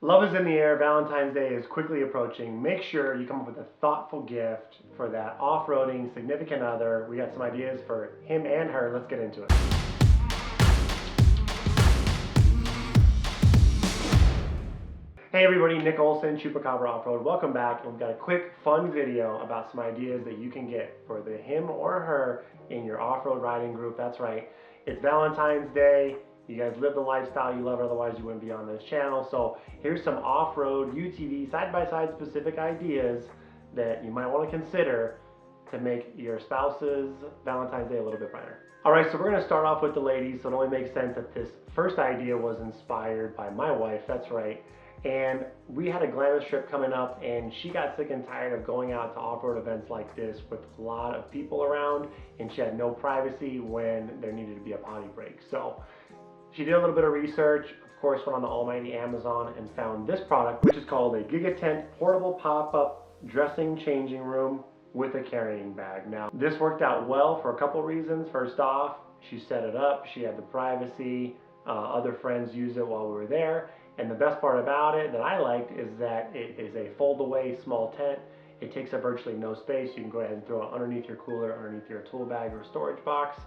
Love is in the air, Valentine's Day is quickly approaching. Make sure you come up with a thoughtful gift for that off-roading significant other. We got some ideas for him and her. Let's get into it. Hey everybody, Nick Olson, Chupacabra Offroad. Welcome back. We've got a quick, fun video about some ideas that you can get for the him or her in your off-road riding group. That's right. It's Valentine's Day. You guys live the lifestyle you love, otherwise you wouldn't be on this channel. So here's some off-road UTV side-by-side specific ideas that you might want to consider to make your spouse's Valentine's Day a little bit brighter. Alright, so we're going to start off with the ladies, so it only makes sense that this first idea was inspired by my wife, that's right. And we had a glamorous trip coming up, and she got sick and tired of going out to off-road events like this with a lot of people around, and she had no privacy when there needed to be a potty break. So she did a little bit of research, of course went on the almighty Amazon and found this product, which is called a Giga Tent Portable Pop-Up Dressing Changing Room with a carrying bag. Now, this worked out well for a couple reasons. First off, she set it up, she had the privacy, other friends used it while we were there, and the best part about it that I liked is that it is a fold-away small tent. It takes up virtually no space. You can go ahead and throw it underneath your cooler, underneath your tool bag or storage box.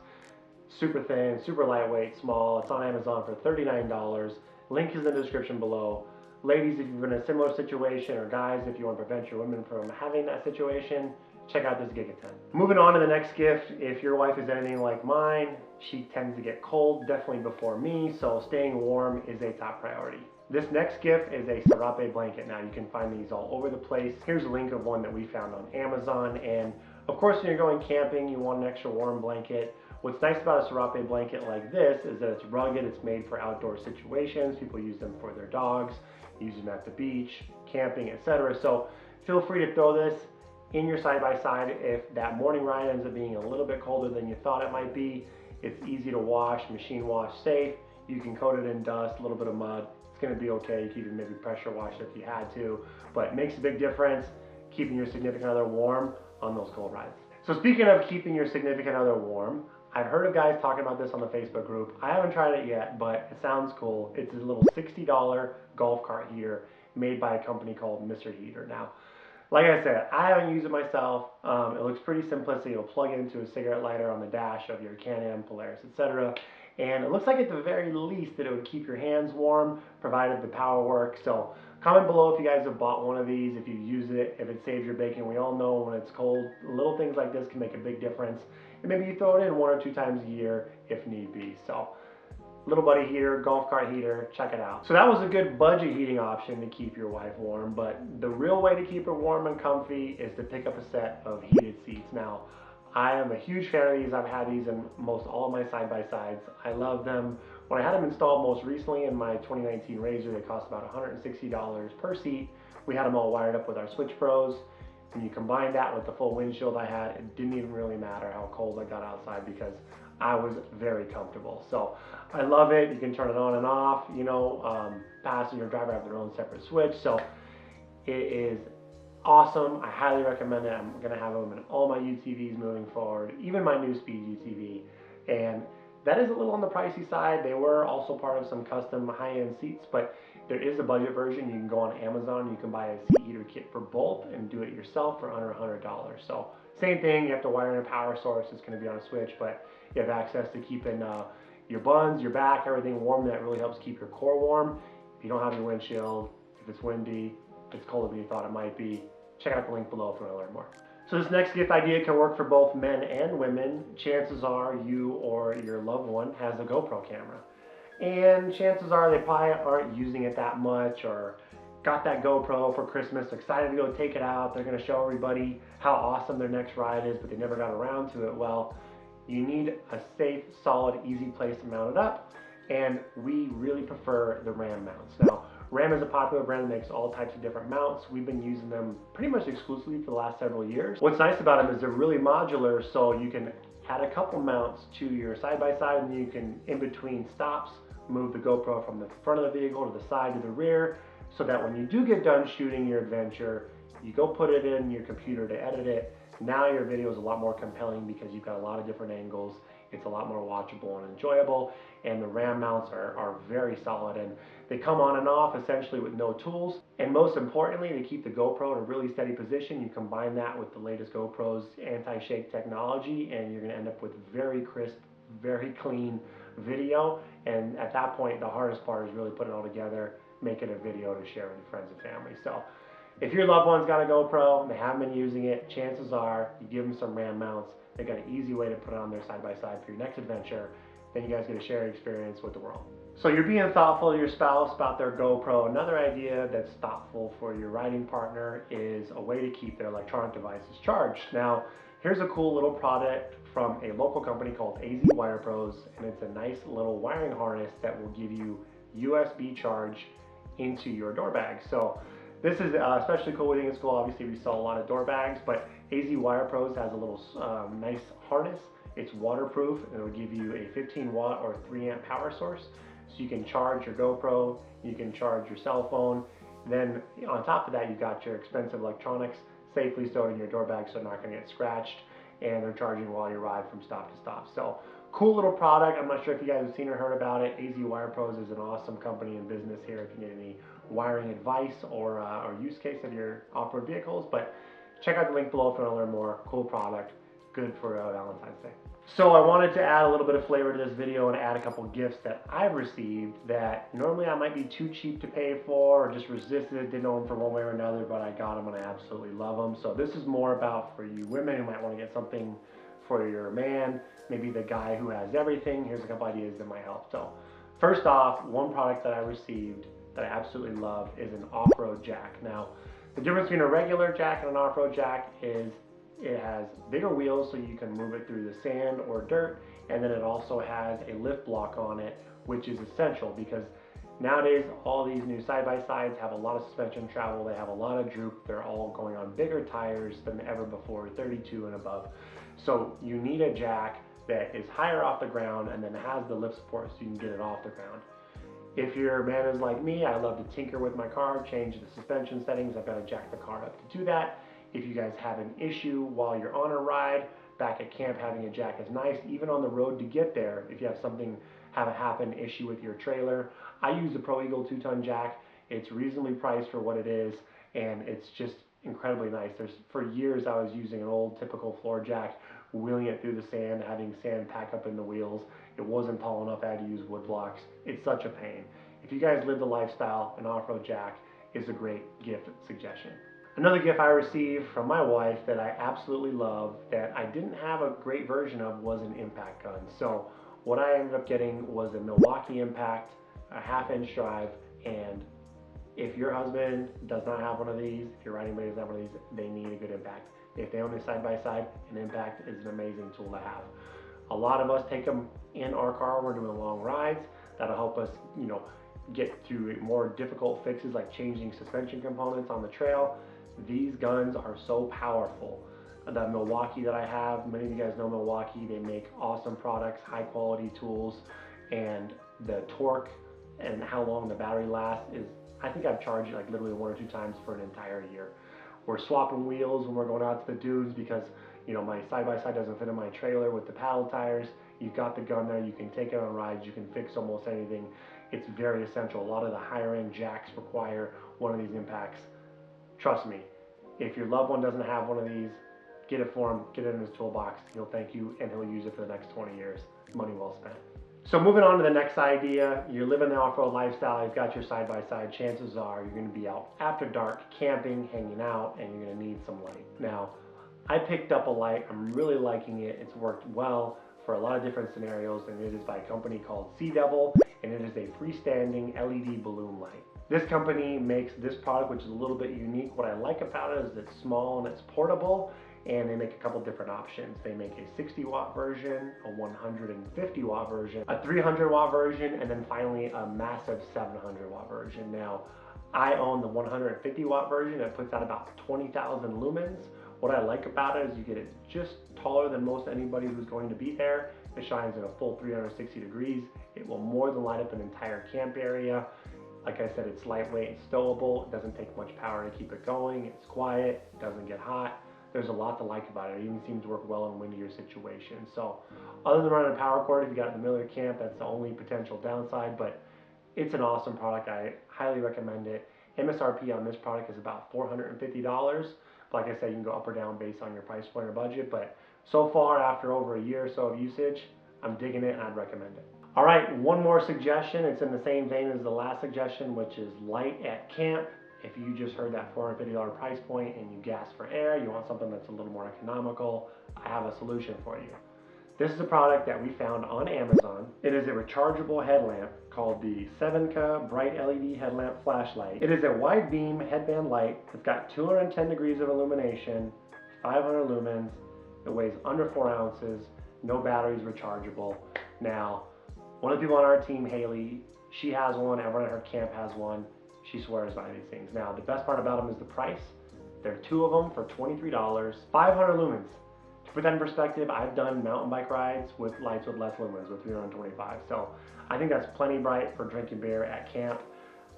Super thin, super lightweight, small. It's on Amazon for $39. Link is in the description below. Ladies, if you're in a similar situation, or guys, if you want to prevent your women from having that situation, check out this Giga Tent. Moving on to the next gift, if your wife is anything like mine, she tends to get cold, definitely before me, so staying warm is a top priority. This next gift is a serape blanket. Now you can find these all over the place. Here's a link of one that we found on Amazon, and of course when you're going camping, you want an extra warm blanket. What's nice about a serape blanket like this is that it's rugged, it's made for outdoor situations. People use them for their dogs, use them at the beach, camping, etc. So feel free to throw this in your side-by-side. If that morning ride ends up being a little bit colder than you thought it might be, it's easy to wash, machine wash safe. You can coat it in dust, a little bit of mud. It's going to be okay. You can even maybe pressure wash it if you had to, but it makes a big difference keeping your significant other warm on those cold rides. So speaking of keeping your significant other warm, I've heard of guys talking about this on the Facebook group. I haven't tried it yet, but it sounds cool. It's a little $60 golf cart heater made by a company called Mr. Heater. Now, like I said, I haven't used it myself. It looks pretty simplistic. It'll plug into a cigarette lighter on the dash of your Can-Am, Polaris, etc. And it looks like at the very least that it would keep your hands warm, provided the power works. So comment below if you guys have bought one of these, if you use it, if it saves your bacon. We all know when it's cold, little things like this can make a big difference. And maybe you throw it in 1 or 2 times a year if need be. So little buddy heater, golf cart heater, check it out. So that was a good budget heating option to keep your wife warm, but the real way to keep her warm and comfy is to pick up a set of heated seats. Now, I am a huge fan of these. I've had these in most all of my side-by-sides. I love them. When I had them installed most recently in my 2019 Razor, they cost about $160 per seat. We had them all wired up with our Switch Pros. When you combine that with the full windshield I had, it didn't even really matter how cold I got outside because I was very comfortable. So I love it. You can turn it on and off. You know, passenger and driver have their own separate switch. So it is awesome. I highly recommend it. I'm going to have them in all my UTVs moving forward, even my new Speed UTV. And that is a little on the pricey side. They were also part of some custom high-end seats, but there is a budget version. You can go on Amazon, you can buy a seat heater kit for both and do it yourself for under $100. So same thing, you have to wire in a power source. It's going to be on a switch, but you have access to keeping your buns, your back, everything warm. That really helps keep your core warm. If you don't have your windshield, if it's windy, if it's colder than you thought it might be, check out the link below if you want to learn more. So this next gift idea can work for both men and women. Chances are you or your loved one has a GoPro camera. And chances are they probably aren't using it that much, or got that GoPro for Christmas, excited to go take it out. They're going to show everybody how awesome their next ride is, but they never got around to it. Well, you need a safe, solid, easy place to mount it up, and we really prefer the Ram mounts. Now, Ram is a popular brand that makes all types of different mounts. We've been using them pretty much exclusively for the last several years. What's nice about them is they're really modular, so you can add a couple mounts to your side-by-side, and you can, in between stops, move the GoPro from the front of the vehicle to the side to the rear, so that when you do get done shooting your adventure, you go put it in your computer to edit it. Now your video is a lot more compelling because you've got a lot of different angles It's a lot more watchable and enjoyable, and the RAM mounts are very solid, and they come on and off essentially with no tools. And most importantly, to keep the GoPro in a really steady position, you combine that with the latest GoPro's anti-shake technology, and you're going to end up with very crisp, very clean video. And at that point, the hardest part is really putting it all together, making a video to share with your friends and family. So if your loved one's got a GoPro and they haven't been using it, chances are you give them some RAM mounts. They've got an easy way to put it on there side by side for your next adventure. Then you guys get to share your experience with the world. So you're being thoughtful to your spouse about their GoPro. Another idea that's thoughtful for your riding partner is a way to keep their electronic devices charged. Now, here's a cool little product from a local company called AZ Wire Pros, and it's a nice little wiring harness that will give you USB charge into your door bag. So this is especially cool. We think it's cool. Obviously, we sell a lot of door bags, but AZ Wire Pros has a little nice harness. It's waterproof, and it'll give you a 15 watt or 3 amp power source. So you can charge your GoPro, you can charge your cell phone. Then on top of that, you've got your expensive electronics safely stored in your door bag so they're not going to get scratched, and they're charging while you ride from stop to stop. So cool little product. I'm not sure if you guys have seen or heard about it. AZ Wire Pros is an awesome company and business here if you need any wiring advice or use case of your off-road vehicles. But check out the link below if you want to learn more. Cool product, good for Valentine's Day. So I wanted to add a little bit of flavor to this video and add a couple gifts that I've received that normally I might be too cheap to pay for or just resisted, didn't know them for one way or another, but I got them and I absolutely love them. So this is more about for you women who might want to get something for your man, maybe the guy who has everything. Here's a couple ideas that might help. So first off, one product that I received that I absolutely love is an OffRoad Jack. Now, the difference between a regular jack and an off-road jack is it has bigger wheels so you can move it through the sand or dirt, and then it also has a lift block on it, which is essential because nowadays all these new side-by-sides have a lot of suspension travel, they have a lot of droop, they're all going on bigger tires than ever before, 32 and above. So you need a jack that is higher off the ground and then has the lift support so you can get it off the ground. If your man is like me, I love to tinker with my car, change the suspension settings. I've got to jack the car up to do that. If you guys have an issue while you're on a ride, back at camp having a jack is nice. Even on the road to get there, if you have something happen issue with your trailer, I use the Pro Eagle 2-ton jack. It's reasonably priced for what it is, and it's just incredibly nice. For years I was using an old typical floor jack, wheeling it through the sand, having sand pack up in the wheels. It wasn't tall enough, I had to use wood blocks. It's such a pain. If you guys live the lifestyle, an off-road jack is a great gift suggestion. Another gift I received from my wife that I absolutely love that I didn't have a great version of was an impact gun. So what I ended up getting was a Milwaukee Impact, a 1/2-inch drive, and if your husband does not have one of these, if your riding buddy doesn't have one of these, they need a good impact. If they own a side-by-side, an impact is an amazing tool to have. A lot of us take them in our car when we're doing long rides. That'll help us, get through more difficult fixes like changing suspension components on the trail. These guns are so powerful. The Milwaukee that I have, many of you guys know Milwaukee, they make awesome products, high quality tools, and the torque and how long the battery lasts is, I think I've charged like literally 1 or 2 times for an entire year. We're swapping wheels when we're going out to the dunes because my side-by-side doesn't fit in my trailer with the paddle tires. You've got the gun there, you can take it on rides, you can fix almost anything. It's very essential. A lot of the higher end jacks require one of these impacts. Trust me, if your loved one doesn't have one of these, get it for him, get it in his toolbox. He'll thank you and he'll use it for the next 20 years. Money well spent. So moving on to the next idea, you're living the off-road lifestyle, you've got your side-by-side, chances are you're going to be out after dark camping, hanging out, and you're going to need some light. Now, I picked up a light, I'm really liking it, it's worked well for a lot of different scenarios, and it is by a company called Sea Devil, and it is a freestanding LED balloon light. This company makes this product, which is a little bit unique. What I like about it is it's small and it's portable, and they make a couple different options. They make a 60 watt version, a 150 watt version, a 300 watt version, and then finally a massive 700 watt version. Now, I own the 150 watt version. It puts out about 20,000 lumens. What I like about it is you get it just taller than most anybody who's going to be there. It shines in a full 360 degrees. It will more than light up an entire camp area. Like I said, it's lightweight and stowable. It doesn't take much power to keep it going. It's quiet, it doesn't get hot. there's a lot to like about it. It even seems to work well in windier situations. So other than running a power cord, if you got it in the middle of your camp, that's the only potential downside, but it's an awesome product. I highly recommend it. MSRP on this product is about $450. Like I said, you can go up or down based on your price point or budget, but so far, after over a year or so of usage, I'm digging it and I'd recommend it. All right, one more suggestion. It's in the same vein as the last suggestion, which is light at camp. If you just heard that $450 price point and you gas for air, you want something that's a little more economical, I have a solution for you. This is a product that we found on Amazon. It is a rechargeable headlamp called the Sevenka Bright LED Headlamp Flashlight. It is a wide beam headband light. It's got 210 degrees of illumination, 500 lumens. It weighs under 4 ounces, no batteries, rechargeable. Now, one of the people on our team, Haley, she has one, everyone at her camp has one. She swears by these things. Now, the best part about them is the price. There are 2 of them for $23, 500 lumens. To put that in perspective, I've done mountain bike rides with lights with less lumens, with 325. So I think that's plenty bright for drinking beer at camp.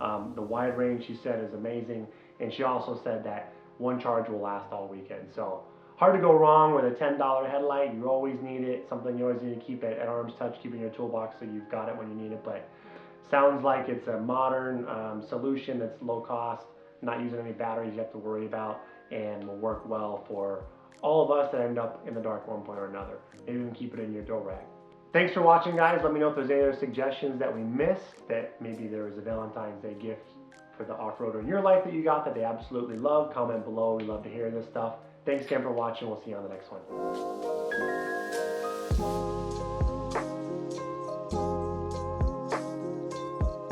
The wide range, she said, is amazing. And she also said that one charge will last all weekend. So hard to go wrong with a $10 headlight. You always need it. Something you always need to keep at arm's touch, keep in your toolbox so you've got it when you need it. But sounds like it's a modern solution that's low cost, not using any batteries you have to worry about, and will work well for all of us that end up in the dark at one point or another. Maybe even keep it in your door rack. Thanks for watching, guys. Let me know if there's any other suggestions that we missed, that maybe there was a Valentine's Day gift for the off-roader in your life that you got that they absolutely love. Comment below. We love to hear this stuff. Thanks again for watching. We'll see you on the next one.